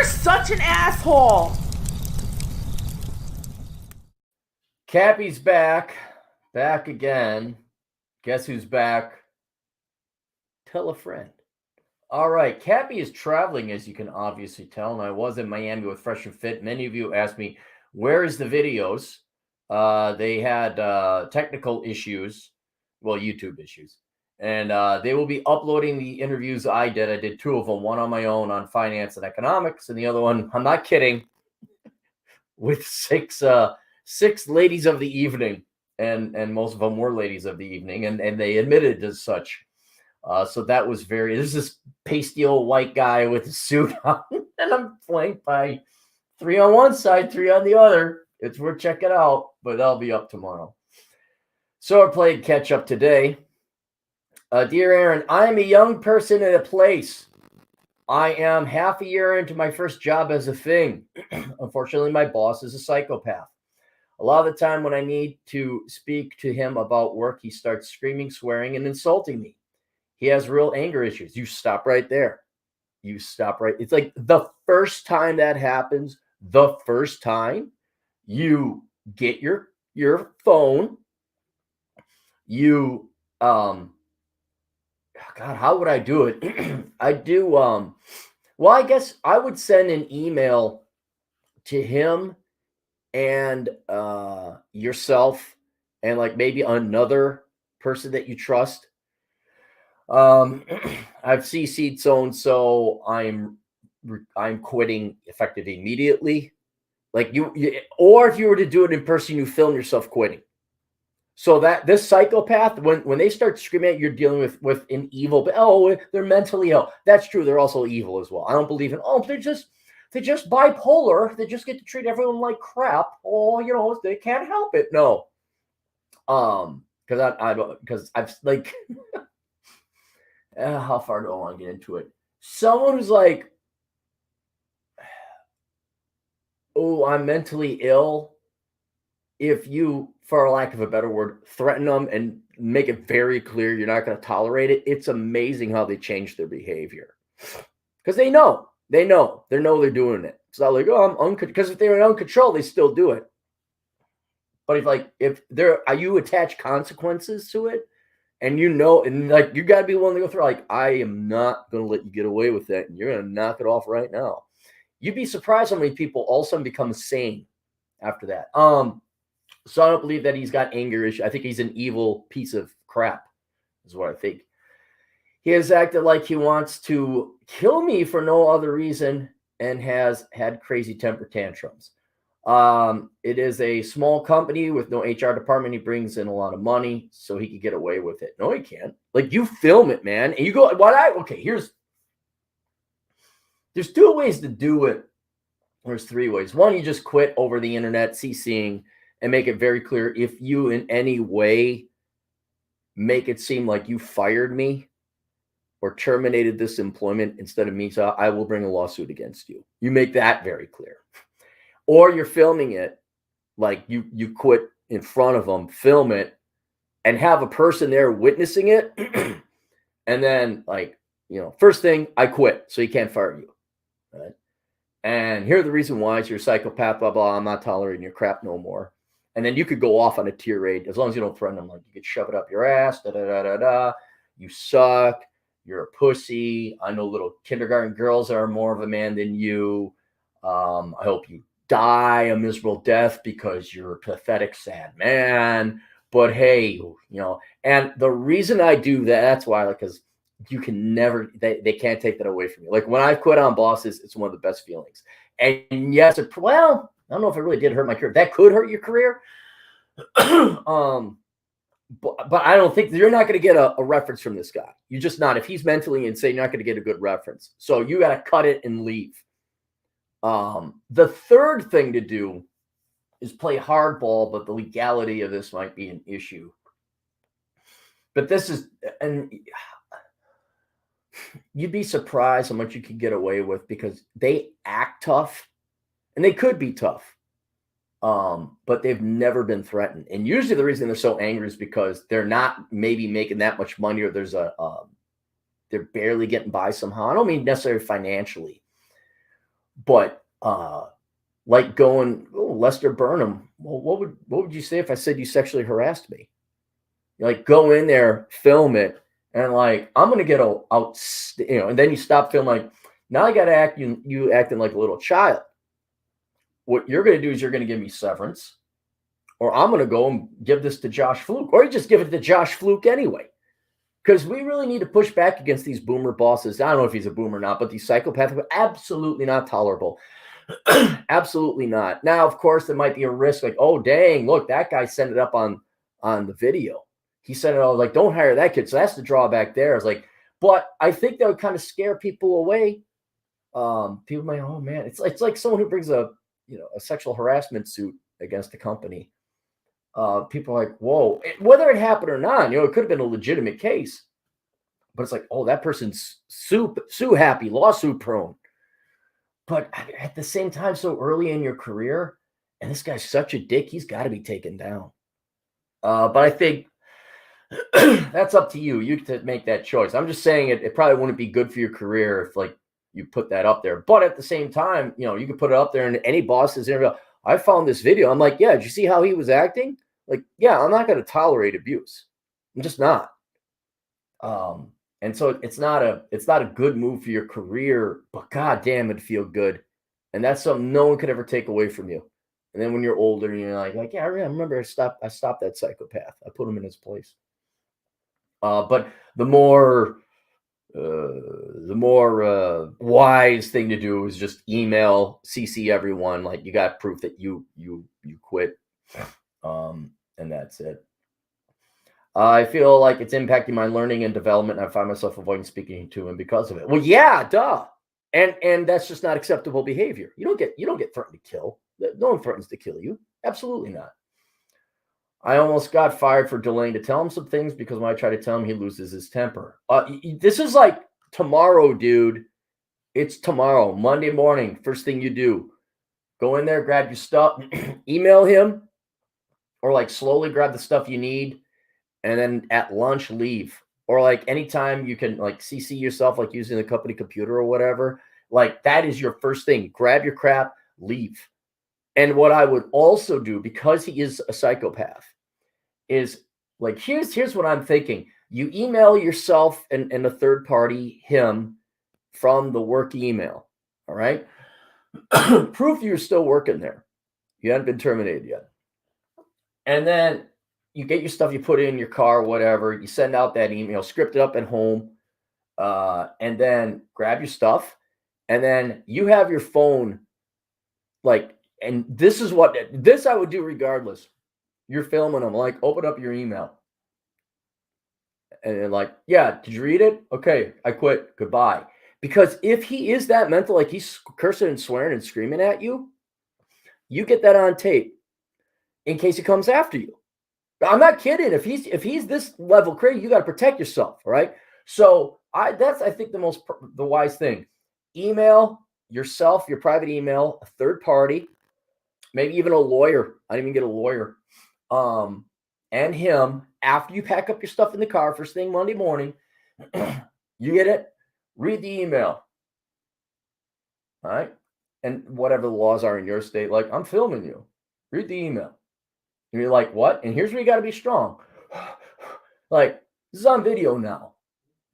You're such an asshole. Cappy's back again. Guess who's back? Tell a friend. All right, Cappy is traveling, as you can obviously tell, and I was in Miami with Fresh and Fit. Many of you asked me, where is the videos? They had technical issues, well, YouTube issues, and they will be uploading the interviews I did. I did two of them, one on my own on finance and economics, and the other one, I'm not kidding, with six ladies of the evening, and most of them were ladies of the evening, and they admitted as such. So that was there's this pasty old white guy with a suit on, and I'm flanked by three on one side, three on the other. It's worth checking out, but that'll be up tomorrow. So I played catch up today. Dear Aaron, I am a young person in a place. I am half a year into my first job as a thing. Unfortunately, my boss is a psychopath. A lot of the time when I need to speak to him about work, he starts screaming, swearing, and insulting me. He has real anger issues. You stop right there. You stop right. It's like the first time that happens, the first time you get your phone, you God, how would I do it? I do well, I guess I would send an email to him and yourself and like maybe another person that you trust. I've CC'd so I'm quitting effective immediately. Like you, or if you were to do it in person, you film yourself quitting. So that this psychopath, when they start screaming at you, you're dealing with an evil, but they're mentally ill. That's true. They're also evil as well. I don't believe in, they're just bipolar. They just get to treat everyone like crap. They can't help it. No. Because I've like, how far do I want to get into it? Someone who's like, oh, I'm mentally ill. If you, for lack of a better word, threaten them and make it very clear you're not going to tolerate it, it's amazing how they change their behavior. Because they know they're doing it. It's not like, because if they're in uncontrolled, they still do it. But if you attach consequences to it, and and you got to be willing to go through, like, I am not going to let you get away with that, and you're going to knock it off right now. You'd be surprised how many people all of a sudden become sane after that. So I don't believe that he's got anger issues. I think he's an evil piece of crap, is what I think. He has acted like he wants to kill me for no other reason and has had crazy temper tantrums. It is a small company with no HR department. He brings in a lot of money, so he could get away with it. No, he can't. Like, you film it, man, and you go, there's two ways to do it. There's three ways. One, you just quit over the internet, CCing, and make it very clear if you in any way make it seem like you fired me or terminated this employment instead of me, so I will bring a lawsuit against you. You make that very clear. Or you're filming it, like you quit in front of them, film it, and have a person there witnessing it. And then, first thing, I quit, so you can't fire you. Right? And here's the reason why. You're a psychopath, blah, blah, I'm not tolerating your crap no more. And then you could go off on a tirade, as long as you don't threaten them. Like, you could shove it up your ass, da-da-da-da-da. You suck. You're a pussy. I know little kindergarten girls that are more of a man than you. I hope you die a miserable death because you're a pathetic, sad man. But hey, and the reason I do that, that's why, because you can never, they can't take that away from you. Like, when I quit on bosses, it's one of the best feelings. And yes, I don't know if it really did hurt my career. That could hurt your career. But I don't think you're not going to get a reference from this guy. You're just not. If he's mentally insane, you're not going to get a good reference. So you got to cut it and leave. The third thing to do is play hardball, but the legality of this might be an issue. But this is, and you'd be surprised how much you can get away with, because they act tough, and they could be tough. But they've never been threatened. And usually the reason they're so angry is because they're not maybe making that much money, or there's they're barely getting by somehow. I don't mean necessarily financially, But like going, oh, Lester Burnham. Well, what would you say if I said you sexually harassed me? Like, go in there, film it, and like, I'm gonna get out, and then you stop filming. Like, now I gotta act you acting like a little child. What you're gonna do is you're gonna give me severance, or I'm gonna go and give this to Josh Fluke, or you just give it to Josh Fluke anyway. Because we really need to push back against these boomer bosses. I don't know if he's a boomer or not, but these psychopaths are absolutely not tolerable. Absolutely not. Now, of course, there might be a risk like, oh, dang, look, that guy sent it up on the video. He sent it all like, don't hire that kid. So that's the drawback there. It's like, but I think that would kind of scare people away. People might, oh man, it's like someone who brings a sexual harassment suit against a company. People are like, whoa, whether it happened or not, it could have been a legitimate case, but it's like, oh, that person's sue happy, lawsuit prone. But at the same time, so early in your career, and this guy's such a dick, he's got to be taken down. But I think that's up to you. You to make that choice. I'm just saying it probably wouldn't be good for your career if like you put that up there. But at the same time, you could put it up there and any boss's interview. I found this video. I'm like, yeah, did you see how he was acting? Like, yeah, I'm not going to tolerate abuse. I'm just not. And so it's not a good move for your career, but god damn, it'd feel good. And that's something no one could ever take away from you. And then when you're older, you're like, yeah, I remember I stopped that psychopath. I put him in his place. But the more wise thing to do is just email, CC everyone, like you got proof that you quit, and that's it. I feel like it's impacting my learning and development, and I find myself avoiding speaking to him because of it. Well, yeah, duh, and that's just not acceptable behavior. You don't get threatened to kill. No one threatens to kill you. Absolutely not. I almost got fired for delaying to tell him some things because when I try to tell him, he loses his temper. This is like tomorrow, dude. It's tomorrow, Monday morning. First thing you do, go in there, grab your stuff, email him, or like slowly grab the stuff you need, and then at lunch leave. Or like anytime you can like CC yourself, like using the company computer or whatever. Like that is your first thing. Grab your crap, leave. And what I would also do, because he is a psychopath, is like, here's what I'm thinking. You email yourself and a third party, him, from the work email. All right. Proof you're still working there. You haven't been terminated yet. And then you get your stuff, you put it in your car, whatever. You send out that email, script it up at home, and then grab your stuff. And then you have your phone like, and this I would do regardless. You're filming them, like, open up your email. And they're like, yeah, did you read it? Okay, I quit. Goodbye. Because if he is that mental, like he's cursing and swearing and screaming at you, you get that on tape in case he comes after you. I'm not kidding. If he's this level crazy, you got to protect yourself, right? So that's I think the wise thing. Email yourself, your private email, a third party, maybe even a lawyer. I didn't even get a lawyer. And him, after you pack up your stuff in the car, first thing Monday morning, you get it, read the email. All right. And whatever the laws are in your state, like, I'm filming you. Read the email. And you're like, what? And here's where you got to be strong. Like, this is on video now.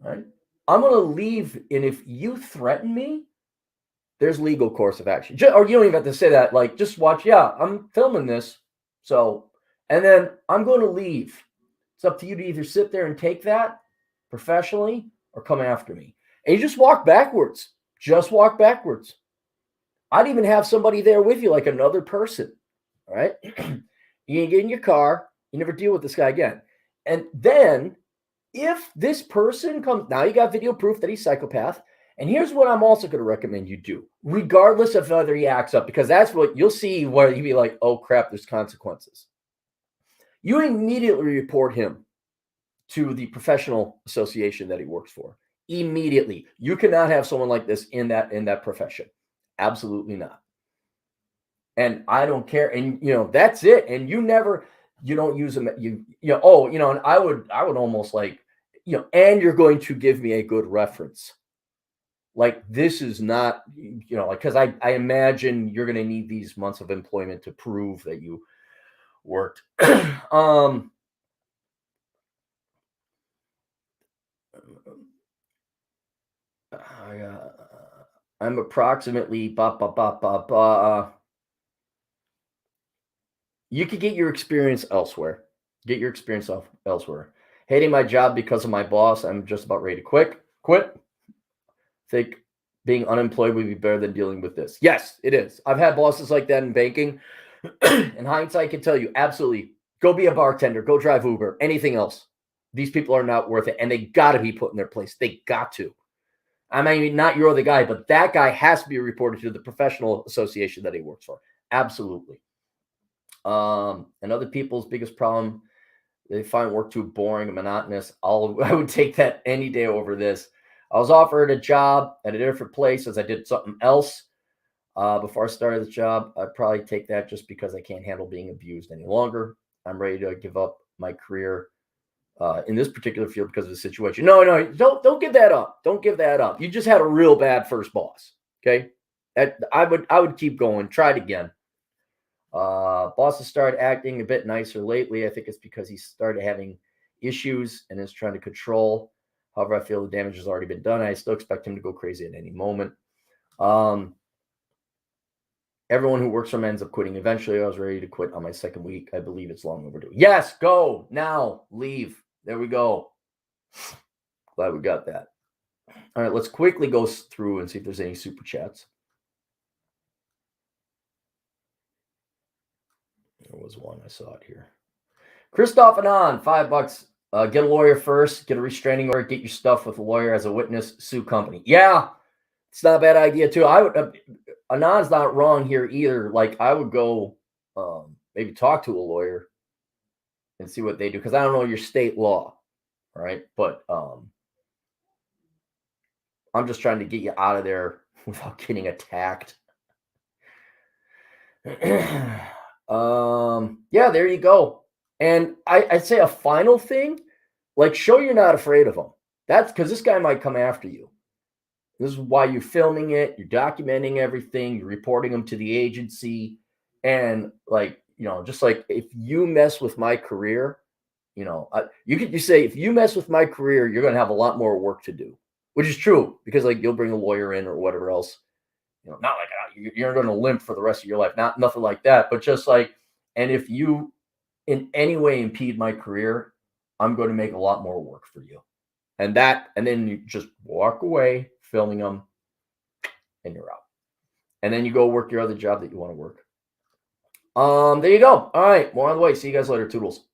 Right? I'm going to leave. And if you threaten me, there's legal course of action. Or you don't even have to say that. Like, just watch. Yeah, I'm filming this. So, and then I'm going to leave. It's up to you to either sit there and take that professionally or come after me. And you just walk backwards. Just walk backwards. I'd even have somebody there with you, like another person. All right. You get in your car. You never deal with this guy again. And then if this person comes, now you got video proof that he's a psychopath. And here's what I'm also going to recommend you do, regardless of whether he acts up, because that's what you'll see where you'll be like, oh, crap, there's consequences. You immediately report him to the professional association that he works for. Immediately. You cannot have someone like this in that profession. Absolutely not. And I don't care. And, that's it. And you don't use them. And I would almost like, and you're going to give me a good reference. like this is not, like, because I imagine you're going to need these months of employment to prove that you worked. I'm approximately you could get your experience elsewhere. Get your experience elsewhere. Hating my job because of my boss. I'm just about ready to quit. Think being unemployed would be better than dealing with this. Yes, it is. I've had bosses like that in banking. In hindsight, I can tell you absolutely go be a bartender, go drive Uber, anything else. These people are not worth it, and they got to be put in their place. They got to. I mean, not your other guy, but that guy has to be reported to the professional association that he works for. Absolutely. And other people's biggest problem, they find work too boring and monotonous. I would take that any day over this. I was offered a job at a different place as I did something else before I started the job. I'd probably take that just because I can't handle being abused any longer. I'm ready to give up my career in this particular field because of the situation. No, don't give that up. Don't give that up. You just had a real bad first boss. Okay, I would keep going. Try it again. Boss has started acting a bit nicer lately. I think it's because he started having issues and is trying to control. However, I feel the damage has already been done. I still expect him to go crazy at any moment. Everyone who works for him ends up quitting eventually. I was ready to quit on my second week. I believe it's long overdue. Yes, go now. Leave. There we go. Glad we got that. All right, let's quickly go through and see if there's any super chats. There was one. I saw it here. Christoph Anon, $5. Get a lawyer first. Get a restraining order. Get your stuff with a lawyer as a witness. Sue company. Yeah, it's not a bad idea too. I would. Anon's not wrong here either. Like I would go maybe talk to a lawyer and see what they do because I don't know your state law, right? But I'm just trying to get you out of there without getting attacked. Yeah, there you go. And I'd say a final thing, like show you're not afraid of him. That's because this guy might come after you. This is why you're filming it. You're documenting everything. You're reporting them to the agency. And like, just like if you mess with my career, you say, if you mess with my career, you're going to have a lot more work to do, which is true because like you'll bring a lawyer in or whatever else, not like you're going to limp for the rest of your life, nothing like that, but just like, and if you in any way impede my career, I'm going to make a lot more work for you. And then you just walk away filming them and you're out. And then you go work your other job that you want to work. There you go. All right. More on the way. See you guys later. Toodles.